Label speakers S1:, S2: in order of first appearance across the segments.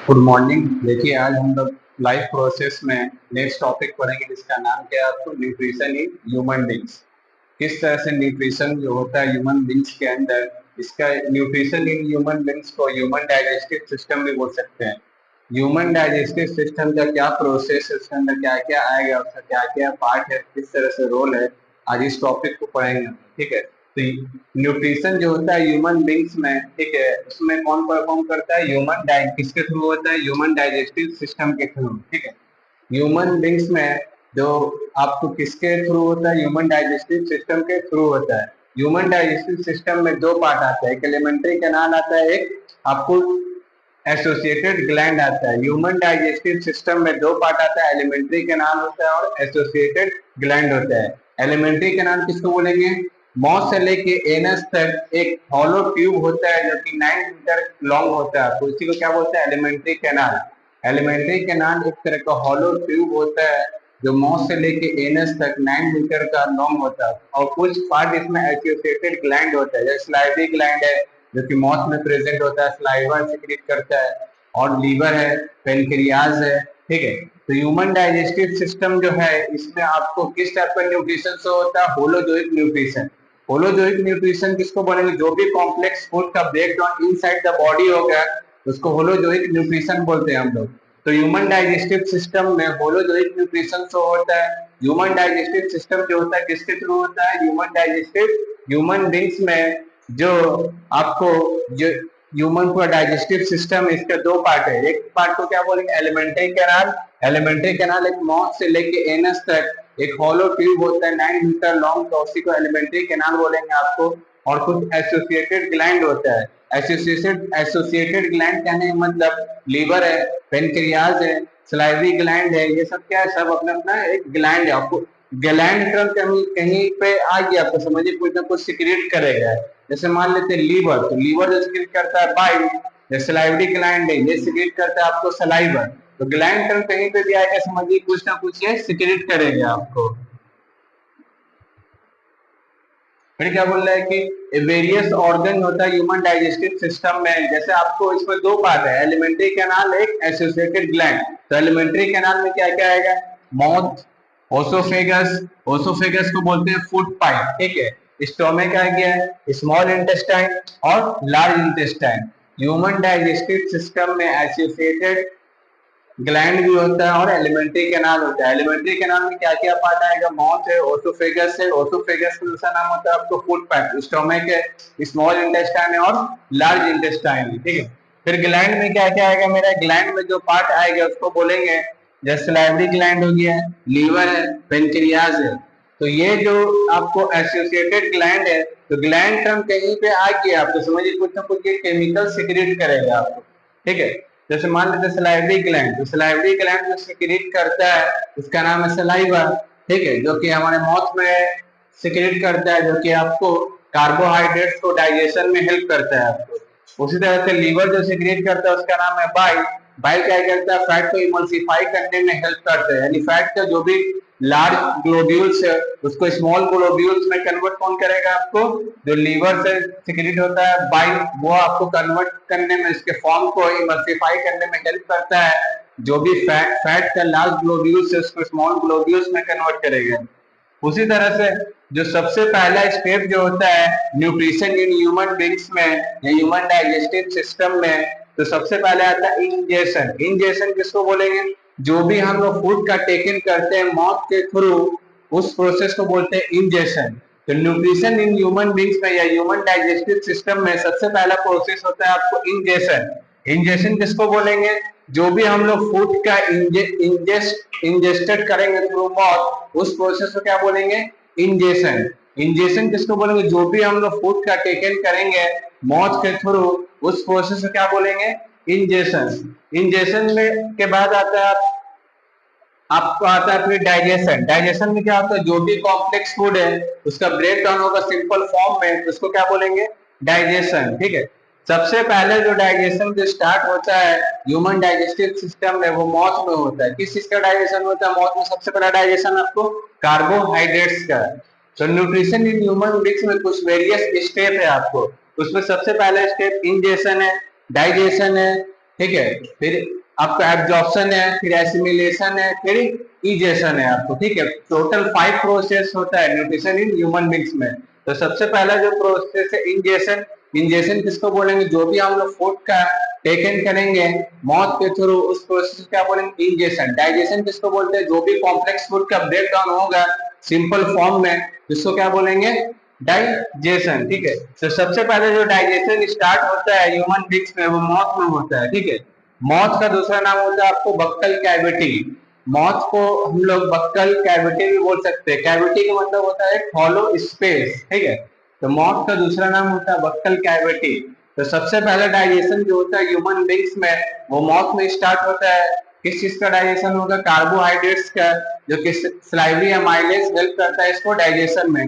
S1: Good morning. देखिए आज हम लोग लाइफ प्रोसेस में नेक्स्ट टॉपिक पढ़ेंगे जिसका नाम क्या है आपको न्यूट्रिशन इन ह्यूमन बींग्स। किस तरह से न्यूट्रिशन जो होता है ह्यूमन बींग्स के अंदर, इसका न्यूट्रिशन इन ह्यूमन बींग्स को ह्यूमन डाइजेस्टिव सिस्टम भी बोल सकते हैं। ह्यूमन डाइजेस्टिव सिस्टम का क्या प्रोसेस है, उसके अंदर क्या क्या आएगा, उसका क्या क्या पार्ट है, किस तरह से रोल है, आज इस टॉपिक को पढ़ेंगे। ठीक है, तो न्यूट्रिशन जो होता है ह्यूमन बींग्स में, ठीक है, उसमें कौन परफॉर्म करता है, ह्यूमन डाइ किसके थ्रू होता है, ह्यूमन डाइजेस्टिव सिस्टम के थ्रू। ठीक है, ह्यूमन बींग्स में जो आपको किसके थ्रू होता है, ह्यूमन डाइजेस्टिव सिस्टम के थ्रू होता है। ह्यूमन डाइजेस्टिव सिस्टम में दो पार्ट आता है, एक एलिमेंट्री कैनाल आता है, एक आपको एसोसिएटेड ग्लैंड आता है। ह्यूमन डाइजेस्टिव सिस्टम में दो पार्ट आता है, एलिमेंट्री कैनाल होता है और एसोसिएटेड ग्लैंड होता है। एलिमेंट्री कैनाल किसको बोलेंगे, माउथ से लेके एनस तक एक हॉलो ट्यूब होता है जो कि 9 मीटर लॉन्ग होता है, तो इसी को क्या बोलते हैं, एलिमेंट्री कैनाल। एलिमेंट्री कैनाल एक तरह का हॉलो ट्यूब होता है जो माउथ से लेके एनस तक 9 मीटर का लॉन्ग होता है, और कुछ पार्ट इसमें एसोसिएटेड ग्लैंड होता है, जैसे स्लाइवरी ग्लैंड है जो कि माउथ में प्रेजेंट होता है, स्लाइवा सिक्रीट करता है, और लीवर है, पेनक्रियाज है। ठीक है, तो ह्यूमन डाइजेस्टिव सिस्टम जो है इसमें आपको किस टाइप का न्यूट्रिशन से होता है, होलोजोइक न्यूट्रिशन। होलोजोइक न्यूट्रिशन किसको बोलेंगे, जो भी कॉम्प्लेक्स फूड का ब्रेकडाउन इनसाइड द बॉडी होगा उसको होलोजोइक न्यूट्रिशन बोलते हैं हम लोग। तो ह्यूमन डाइजेस्टिव सिस्टम में होलोजोइक न्यूट्रिशन शो होता है। ह्यूमन डाइजेस्टिव सिस्टम जो होता है किसके थ्रू होता है, ह्यूमन बींग्स में जो आपको जो ह्यूमन का डाइजेस्टिव सिस्टम, इसके दो पार्ट है। एक पार्ट को क्या बोलेंगे, एलिमेंट्री कैनाल। एलिमेंट्री कैनाल एक माउथ से लेके एनस तक एक हॉलो ट्यूब होता है 9 मीटर लॉन्ग, तो उसी को एलिमेंट्री कैनाल बोलेंगे आपको। और कुछ एसोसिएटेड ग्लैंड होता है। एसोसिएटेड ग्लैंड कहने का मतलब लीवर है, पेनक्रियाज है, सलाइवरी ग्लैंड है, ये सब क्या है, सब अपना अपना एक ग्लैंड है। आपको ग्लैंड टर्म कहीं कहीं पे आ गया आपको समझिए, कुछ ना कुछ सिक्रिएट करेगा। जैसे मान लेते हैं लीवर, तो लीवर जो सिक्रिएट करता है बाइल, जैसे सलाइवरी ग्लैंड है ये सिक्रिएट करता है आपको सलाइवर। तो ग्लैंड टर्म कहीं पे भी आएगा समझिए कुछ ना कुछ ये सिक्रिएट करेगा आपको। फिर क्या बोल रहा है कि वेरियस ऑर्गन होता है ह्यूमन डाइजेस्टिव सिस्टम में, जैसे आपको इसमें दो पार्ट है, एलिमेंट्री कैनाल, एक एसोसिएटेड ग्लैंड। तो एलिमेंट्री कैनाल में क्या क्या आएगा, माउथ, ओसोफेगस, ओसोफेगस को बोलते हैं फूड पाइप। ठीक है, स्टोमक आ गया, स्मॉल इंटेस्टाइन और large intestine. Human digestive system में एसोसिएटेड ग्लैंड भी होता है और एलिमेंट्री कैनाल होता है। एलिमेंट्री कैनाल में क्या क्या पार्ट आएगा, माउथ है, ओसोफेगस है, ओसोफेगस का दूसरा नाम होता है आपको फूड पाइप, स्टोमक है, स्मॉल इंटेस्टाइन है और लार्ज इंटेस्टाइन है। ठीक है, फिर ग्लैंड में क्या क्या आएगा, मेरा ग्लैंड में जो पार्ट आएगा उसको बोलेंगे, जैसे सलाइवरी ग्लैंड हो गया, लीवर है, पेनक्रियाज है। तो ये जो आपको एसोसिएटेड ग्लैंड है, तो ग्लैंड टर्म कहीं पे आ गया आपको समझिए कुछ ना कुछ ये केमिकल सिक्रेट करेगा आपको। ठीक है, जैसे मान लेते हैं सलाइवरी ग्लैंड, तो सलाइवरी ग्लैंड जो सिक्रेट करता है उसका नाम है सलाइवा। ठीक है, जो कि हमारे माउथ में सिक्रेट करता है, जो कि आपको कार्बोहाइड्रेट्स को डाइजेशन में हेल्प करता है आपको। उसी तरह से लीवर जो सिक्रेट करता है उसका नाम है बाइल। बाइल क्या करता है, फैट को इमल्सिफाई करने में हेल्प करता है, यानी फैट का जो भी लार्ज ग्लोब्यूल्स है उसको स्मॉल ग्लोब्यूल्स में कन्वर्ट कौन करेगा आपको, जो लीवर से सिक्रेट होता है बाइल, वो आपको कन्वर्ट करने में, इसके फॉर्म को इमल्सिफाई करने में हेल्प करता है। जो भी फैट का लार्ज ग्लोब्यूल्स है उसको स्मॉल ग्लोब्यूल्स में कन्वर्ट करेगा। उसी तरह से जो सबसे पहला स्टेप जो होता है न्यूट्रिशन इन ह्यूमन बींग्स में या ह्यूमन डाइजेस्टिव सिस्टम में, तो सबसे पहले आता है इंजेशन। इंजेशन किसको बोलेंगे, जो भी हम लोग फूड का टेकन करते हैं माउथ के थ्रू, उस प्रोसेस को बोलते हैं इंजेशन। तो न्यूट्रिशन इन ह्यूमन बींग्स में या ह्यूमन डाइजेस्टिव सिस्टम में सबसे पहला प्रोसेस होता है आपको इंजेशन। इंजेशन किसको बोलेंगे, जो भी हम लोग फूड का इंजेस्टेड करेंगे थ्रू माउथ, उस प्रोसेस को क्या बोलेंगे, इंजेशन। इंजेशन किसको बोलेंगे, जो भी हम लोग फूड का टेकन करेंगे माउथ के थ्रू, उस प्रोसेस को क्या बोलेंगे, इंजेशन। इंजेशन में के बाद आता है आपको आता है फिर डाइजेशन। डाइजेशन में क्या होता है, जो भी कॉम्प्लेक्स फूड है उसका ब्रेक डाउन होगा सिंपल फॉर्म में, उसको क्या बोलेंगे, डाइजेशन। ठीक है, सबसे पहले जो डाइजेशन जो स्टार्ट होता है ह्यूमन डाइजेस्टिव सिस्टम में, वो माउथ में होता है। किस चीज का डाइजेशन होता है माउथ में, सबसे पहला डाइजेशन आपको कार्बोहाइड्रेट्स का। तो न्यूट्रिशन इन ह्यूमन बींग्स में कुछ वेरियस स्टेप है आपको, उसमें सबसे पहला स्टेप इंजेशन है, डाइजेशन है, ठीक है। फिर आपका एब्जॉर्प्शन है, फिर एसिमिलेशन है, फिर इजेशन है आपको, ठीक है। टोटल 5 प्रोसेस होता है न्यूट्रिशन इन ह्यूमन बींग्स में। तो सबसे पहला जो प्रोसेस है इंजेशन। इंजेशन किसको बोलेंगे? जो भी हम लोग फूड का टेकन करेंगे माउथ के थ्रू, उस प्रोसेस क्या बोलेंगे? इंजेशन। डाइजेशन किसको बोलते हैं? जो भी कॉम्प्लेक्स फूड का ब्रेक डाउन होगा सिंपल फॉर्म में, जिसको क्या बोलेंगे? डाइजेशन, ठीक है। तो सबसे पहले जो डाइजेशन स्टार्ट होता है ह्यूमन बींग्स में वो माउथ में होता है, ठीक है। माउथ का दूसरा नाम होता है आपको बक्कल कैविटी। माउथ को हम लोग बक्कल कैविटी भी बोल सकते हैं। कैविटी का मतलब होता है हॉलो स्पेस, ठीक है। तो माउथ का दूसरा नाम होता है बक्कल कैविटी। तो सबसे पहला डाइजेशन जो होता है ह्यूमन बींग्स में वो माउथ में स्टार्ट होता है। किस चीज का डाइजेशन होगा? कार्बोहाइड्रेट्स का, जो कि स्लाइवरी एमाइलेज हेल्प करता है इसको डाइजेशन में।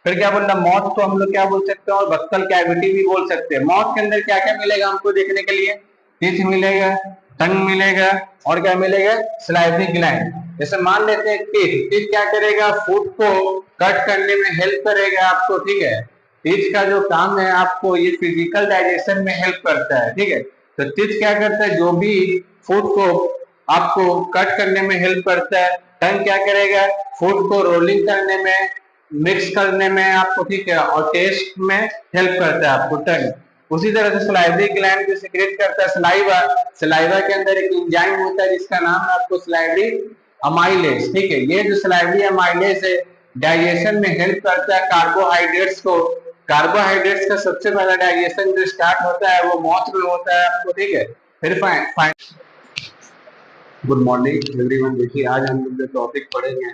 S1: फिर क्या बोलना, मौत को हम लोग क्या बोल सकते हैं? और बक्कल कैविटी भी बोल सकते हैं। मौत के अंदर क्या क्या मिलेगा हमको देखने के लिए? टीथ मिलेगा, टंग मिलेगा, और क्या मिलेगा? Salivary gland. जैसे मान लेते हैं टीथ। टीथ क्या करेगा? फूड को कट करने में हेल्प करेगा आपको, ठीक है। टीथ का जो काम है आपको ये फिजिकल डाइजेशन में हेल्प करता है, ठीक है। तो टीथ क्या करता है? जो भी फूड को आपको कट करने में हेल्प करता है। टंग क्या करेगा? फूड को रोलिंग करने में, मिक्स करने में आपको, ठीक है, और टेस्ट में हेल्प करता है आपको टंग। उसी तरह से सलाइवरी ग्लैंड जो सिक्रेट करता है सलाइवा। सलाइवा के अंदर एक एंजाइम होता है जिसका नाम है आपको सलाइवरी अमाइलेज, ठीक है। ये जो सलाइवरी अमाइलेज है डाइजेशन में हेल्प करता है कार्बोहाइड्रेट्स को। कार्बोहाइड्रेट्स का सबसे पहला डाइजेशन जो स्टार्ट होता है वो माउथ में होता है आपको, ठीक है। फिर फाइन। Good morning everyone. देखिए आज हम लोग जो टॉपिक पढ़ेंगे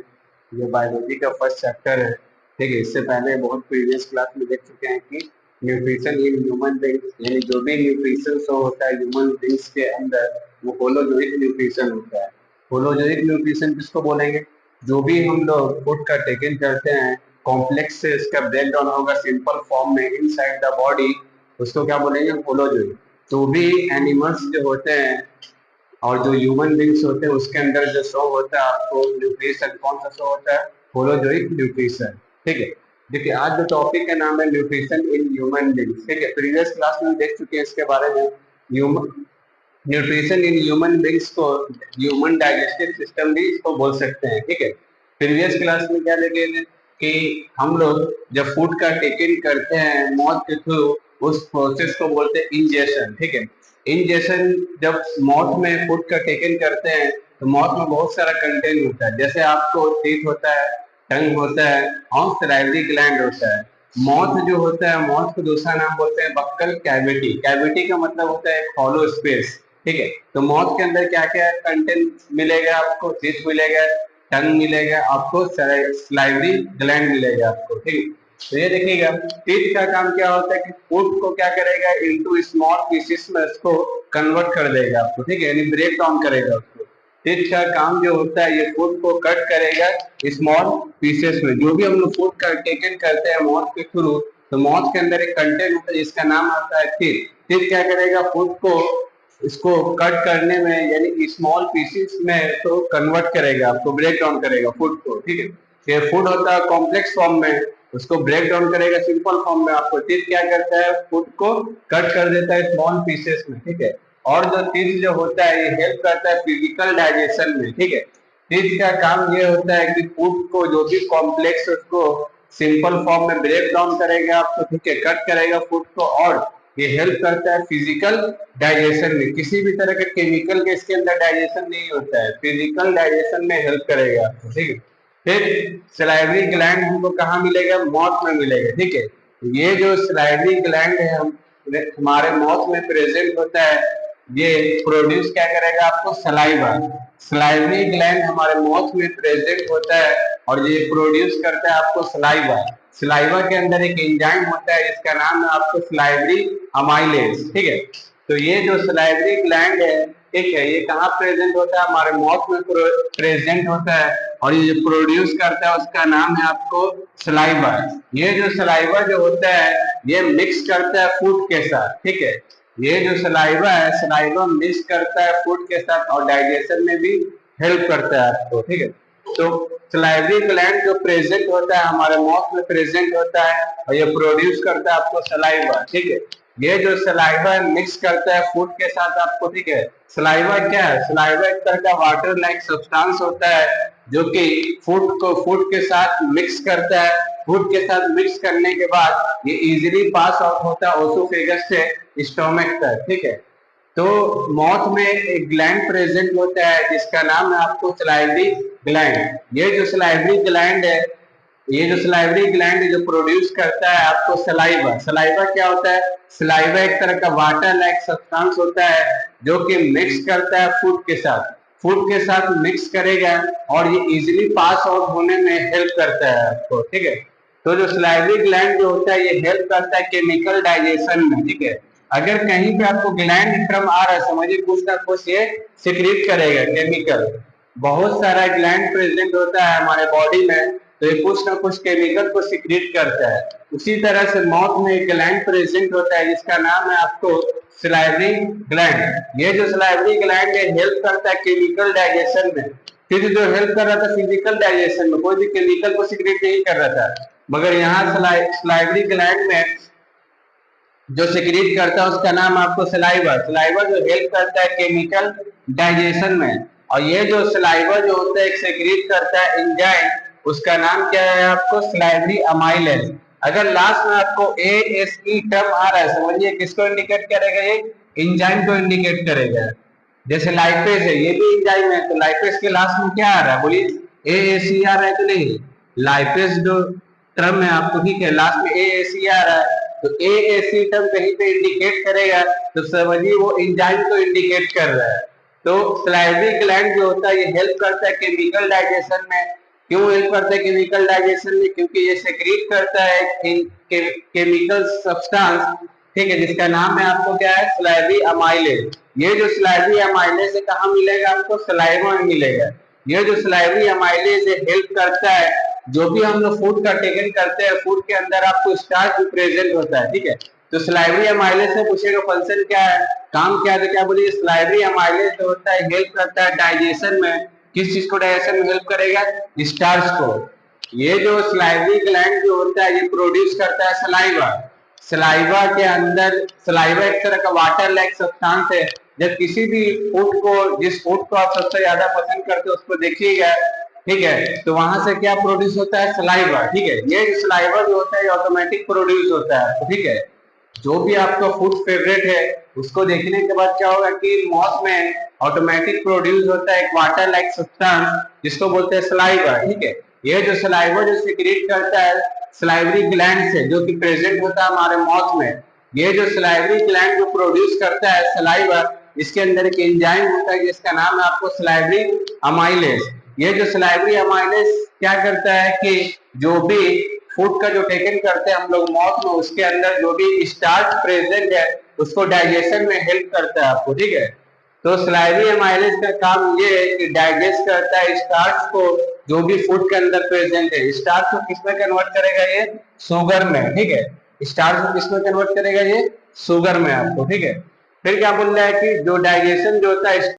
S1: ये बायोलॉजी का फर्स्ट चैप्टर है, ठीक है। इससे पहले बहुत प्रीवियस क्लास में देख चुके हैं कि न्यूट्रिशन इन ह्यूमन बींग्स, यानी जो भी न्यूट्रिशन शो होता है ह्यूमन बींग्स के अंदर वो होलोजोइक न्यूट्रिशन होता है। होलोजोइक न्यूट्रिशन किसको बोलेंगे? जो भी हम लोग फूड का टेकिंग करते हैं कॉम्प्लेक्स से इसका ब्रेक डाउन होगा सिंपल फॉर्म में इनसाइड द बॉडी, उसको क्या बोलेंगे? होलोजोइक। जो भी एनिमल्स जो होते हैं और जो ह्यूमन बींग्स होते हैं उसके अंदर जो शो होता है आपको न्यूट्रिशन, कौन सा शो होता है? होलोजोइक न्यूट्रिशन, ठीक है। देखिए आज जो टॉपिक का नाम है न्यूट्रिशन इन ह्यूमन बींग्स, ठीक है। प्रीवियस क्लास में देख चुके हैं इसके बारे में। Human nutrition in human beings को ह्यूमन डाइजेस्टिव सिस्टम भी इसको बोल सकते हैं, ठीक है। प्रीवियस क्लास में क्या देखे थे कि हम लोग जब फूड का टेकिंग करते हैं माउथ के थ्रू उस प्रोसेस को बोलते हैं इंजेशन, ठीक है। इंजेशन जब माउथ में फूड का टेकन करते हैं तो माउथ में बहुत सारा कंटेंट होता है। जैसे आपको टीथ होता है, टंग होता है और सलाइवरी ग्लैंड होता है। माउथ जो होता है, माउथ को दूसरा नाम बोलते हैं बक्कल कैविटी। कैविटी का मतलब होता है एक हॉलो स्पेस, ठीक है। तो माउथ के अंदर क्या क्या कंटेंट मिलेगा आपको? टीथ मिलेगा, टंग मिलेगा, आपको सलाइवरी ग्लैंड मिलेगा आपको, ठीक है। तो ये देखिएगा टीथ का काम क्या होता है कि फूड को क्या करेगा? इनटू स्मॉल पीसेस में उसको कन्वर्ट कर देगा आपको, ठीक है, यानी ब्रेक डाउन करेगा उसको। टीथ का काम जो होता है ये फूड को कट करेगा स्मॉल पीसेस में। जो भी हम लोग फूड का टेकन करते हैं माउथ के थ्रू, तो माउथ के अंदर एक कंटेंट होता है जिसका नाम आता है टीथ। टीथ क्या करेगा? फूड को इसको कट करने में यानी स्मॉल पीसेस में तो कन्वर्ट करेगा, आपको ब्रेक डाउन करेगा फूड को, ठीक है। ये फूड होता है कॉम्प्लेक्स फॉर्म में, उसको ब्रेक डाउन करेगा सिंपल फॉर्म में। आपको टीथ क्या करता है? फूड को कट कर देता है स्मॉल पीसेस में, ठीक है। और जो टीथ जो होता है ये हेल्प करता है फिजिकल डाइजेशन में, ठीक है। टीथ का काम ये होता है कि फूड को जो भी कॉम्प्लेक्स उसको सिंपल फॉर्म में ब्रेक डाउन करेगा आपको, ठीक है, कट करेगा फूड को। और ये हेल्प करता है फिजिकल डाइजेशन में। किसी भी तरह के केमिकल के इसके अंदर डाइजेशन नहीं होता है, फिजिकल डाइजेशन में हेल्प करेगा आपको, ठीक है। फिर सलाइवरी ग्लैंड हमको कहाँ मिलेगा? माउथ में मिलेगा, ठीक है। ये जो सलाइवरी ग्लैंड है हम हमारे माउथ में प्रेजेंट होता है, ये प्रोड्यूस क्या करेगा आपको? सलाइवा। सलाइवरी ग्लैंड हमारे माउथ में प्रेजेंट होता है और ये प्रोड्यूस करता है आपको सलाइवा। सलाइवा के अंदर एक एंजाइम होता है जिसका नाम है आपको सलाइवरी अमाइलेज, ठीक है। तो ये जो सलाइवरी ग्लैंड है, ठीक है, ये कहाँ प्रेजेंट होता है? हमारे माउथ में प्रेजेंट होता है और ये जो प्रोड्यूस करता है उसका नाम है आपको सलाइवा। ये जो सलाइवा जो होता है ये मिक्स करता है फूड के साथ, ठीक है। ये जो सलाइवा है, सलाइवा मिक्स करता है फूड के साथ और डाइजेशन में भी हेल्प करता है आपको, ठीक है। तो सलाइवरी ग्लैंड जो प्रेजेंट होता है हमारे माउथ में प्रेजेंट होता है और ये प्रोड्यूस करता है आपको सलाइवा, ठीक है। ये जो सलाइवा मिक्स करता है फूड के साथ आपको, ठीक है। सलाइवा क्या है? सलाइवा एक तरह का वाटर लाइक सब्सटेंस होता है जो कि फूड के साथ मिक्स करता है। फूड के साथ मिक्स करने के बाद ये इजीली पास आउट होता है ओसोफेगस से स्टोमक तक, ठीक है। तो माउथ में एक ग्लैंड प्रेजेंट होता है जिसका नाम है आपको सलाइवरी ग्लैंड। ये जो सलाइवरी ग्लैंड है, ये जो सलाइवरी ग्लैंड जो प्रोड्यूस करता है आपको सलाइवा। सलाइवा क्या होता है? सलाइवा एक तरह का वाटर लाइक सब्सटेंस होता है जो कि मिक्स करता है फूड के साथ। फूड के साथ मिक्स करेगा और ये इजीली पास आउट होने में हेल्प करता है आपको, ठीक है। तो जो सलाइवरी ग्लैंड जो होता है ये हेल्प करता है केमिकल डाइजेशन में, ठीक है। अगर कहीं पे आपको ग्लैंड टर्म आ रहा है, समझिए कुछ ना कुछ ये सिक्रीट करेगा केमिकल। बहुत सारा ग्लैंड प्रेजेंट होता है हमारे बॉडी में, तो ये कुछ ना कुछ केमिकल को सिक्रीट करता है। उसी तरह से माउथ में एक ग्लैंड प्रेजेंट होता है जिसका नाम है आपको सलाइवरी ग्लैंड। ये जो सलाइवरी ग्लैंड है हेल्प करता है केमिकल डाइजेशन में। फिर जो हेल्प कर रहा था फिजिकल डाइजेशन में, कोई भी केमिकल को सिक्रीट नहीं कर रहा था, मगर यहाँ सलाइवरी ग्लैंड में जो सिक्रीट करता है उसका नाम आपको सलाइवा। सलाइवा जो हेल्प करता है केमिकल डाइजेशन में। और ये जो सलाइवा जो होता है सिक्रीट करता है एंजाइम, उसका नाम क्या है आपको? Salivary amylase. अगर लास्ट में आपको ASE टर्म आ रहा है, समझिए किसको इंडिकेट करेगा? ये एंजाइम को इंडिकेट करेगा। जैसे लाइपेज है, ये भी एंजाइम है, तो लाइपेज के लास्ट में क्या आ रहा है? बोलिए ASE आ रहा है कि नहीं? लाइपेज जो टर्म है आपको, ठीक है, लास्ट में ASE आ रहा है, तो ASE टर्म कहीं पे इंडिकेट करेगा तो समझिए वो एंजाइम को इंडिकेट कर रहा है। तो सलाइवरी ग्लैंड जो होता है ये हेल्प करता है केमिकल डाइजेशन में। क्यों हेल्प करता है केमिकल डाइजेशन में? क्योंकि ये सेक्रीट करता है केमिकल सब्सटेंस, ठीक है, जिसका नाम है आपको क्या है? Salivary amylase. ये जो सलाइवरी अमाइलेज है कहाँ मिलेगा आपको? सलाइवा में मिलेगा। ये जो सलाइवरी अमाइलेज हेल्प करता है, जो भी हम लोग फूड का टेकन करते हैं फूड के अंदर आपको स्टार्च भी प्रेजेंट होता है, ठीक है। तो सलाइवरी अमाइलेज से पूछेगा फंक्शन क्या है, काम क्या है, तो क्या बोलिए? सलाइवरी अमाइलेज जो होता है हेल्प करता है डाइजेशन में। किस चीज को डाइजेशन में हेल्प करेगा? स्टार्च को। ये जो सलाइवरी ग्लैंड जो होता है ये प्रोड्यूस करता है सलाइवा। सलाइवा के अंदर, सलाइवा एक तरह का वाटर लाइक सब्सटेंस है। जब किसी भी फूड को, जिस फूड को आप सबसे ज्यादा पसंद करते हो उसको देखिएगा, ठीक है, तो वहां से क्या प्रोड्यूस होता है? सलाइवा, ठीक है। ये सलाइवा जो होता है ऑटोमेटिक प्रोड्यूस होता है, ठीक है। जो भी आपका फूड फेवरेट है उसको देखने के बाद क्या होगा कि माउथ में ऑटोमेटिक प्रोड्यूस होता है एक वाटर लाइक सब्सटेंस जिसको बोलते हैं सलाइवा, ठीक है। ये जो सलाइवा जो सिक्रीट करता है सलाइवरी ग्लैंड से, जो कि प्रेजेंट होता है हमारे माउथ में, ये जो सलाइवरी ग्लैंड जो प्रोड्यूस करता है सलाइवा, इसके अंदर एक एंजाइम होता है जिसका नाम है आपको सलाइवरी अमाइलेज। ये जो सलाइवरी अमाइलेज क्या करता है कि जो भी फूड का जो टेकन करते हैं हम लोग माउथ में, उसके अंदर जो भी स्टार्च प्रेजेंट है उसको डाइजेशन में हेल्प करता है आपको, ठीक है। तो सलाइवरी अमाइलेज का काम ये है कि डाइजेस्ट करता है स्टार्च को, जो भी फूड के अंदर प्रेजेंट है। स्टार्च को किसमें कन्वर्ट करेगा? ये शुगर में, ठीक है। स्टार्च को किसमें कन्वर्ट करेगा? ये शुगर में आपको, ठीक है। फिर क्या बोल रहा है कि जो डाइजेशन जो होता है